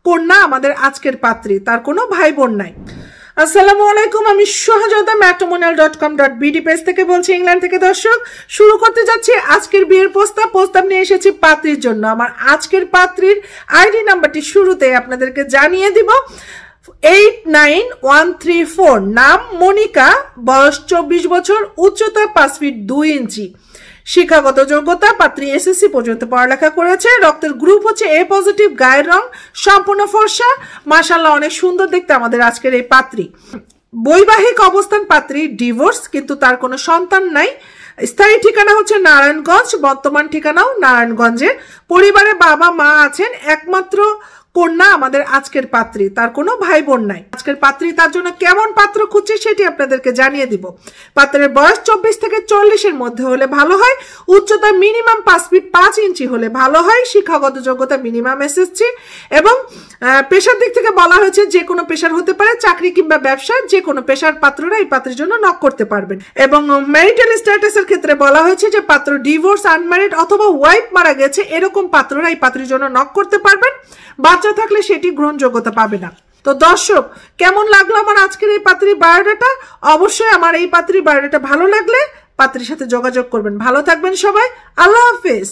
কন্যা আমাদের আজকের পাত্রী, তার কোনো ভাই বোন নাই। আসসালামু আলাইকুম, আমি সহজতা matrimonial.com.bd পেজ থেকে বলছি, ইংল্যান্ড থেকে। দর্শক, শুরু করতে যাচ্ছি আজকের বিয়ের প্রস্তাব নিয়ে এসেছি পাত্রীর জন্য। আমার আজকের পাত্রীর আইডি নাম্বারটি শুরুতে আপনাদেরকে জানিয়ে দিব। 89134, নাম মনিকা, বয়স 24 বছর, উচ্চতা 5 ফিট 2 ইঞ্চি, শিক্ষাগত যোগ্যতা পাত্রী এসএসসি পর্যন্ত পড়ালেখা করেছে, রক্তের গ্রুপ হচ্ছে এ পজিটিভ, গায়ের রং সম্পূর্ণ ফর্সা, মাশাআল্লাহ অনেক সুন্দর দেখতে আমাদের আজকের এই পাত্রী। বৈবাহিক অবস্থান পাত্রী ডিভোর্স, কিন্তু তার কোনো সন্তান নাই। স্থায়ী ঠিকানা হচ্ছে নারায়ণগঞ্জ, বর্তমান ঠিকানাও নারায়ণগঞ্জে। পরিবারে বাবা মা আছেন, একমাত্র কন্যা আমাদের আজকের পাত্রী, তার কোনো ভাই বোন নাই। আজকের পাত্রী তার জন্য কেমন পাত্র খুঁজছে সেটি আপনাদেরকে জানিয়ে দিব। পাত্রের বয়স 24 থেকে 40-এর মধ্যে হলে ভালো হয়, উচ্চতা মিনিমাম 5 ফিট 5 ইঞ্চি হলে ভালো হয়, শিক্ষাগত যোগ্যতা মিনিমাম এসএসসি, এবং পেশার দিক থেকে বলা হয়েছে যে কোনো পেশার হতে পারে, চাকরি কিংবা ব্যবসা, যে কোনো পেশার পাত্ররা এই পাত্রের জন্য নক করতে পারবেন। এবং ম্যারিটাল স্ট্যাটাসের ক্ষেত্রে বলা হয়েছে যে পাত্র ডিভোর্স, আনম্যারিড অথবা ওয়াইফ মারা গেছে, এরকম পাত্ররা এই পাত্রের জন্য নক করতে পারবেন। বাচ্চা থাকলে সেটি গ্রহণযোগ্যতা পাবে না। তো দর্শক, কেমন লাগলো আমার আজকের এই পাত্রীর বায়োডাটা? অবশ্যই আমার এই পাত্রীর বায়োডাটা ভালো লাগলে পাত্রীর সাথে যোগাযোগ করবেন। ভালো থাকবেন সবাই, আল্লাহ হাফেজ।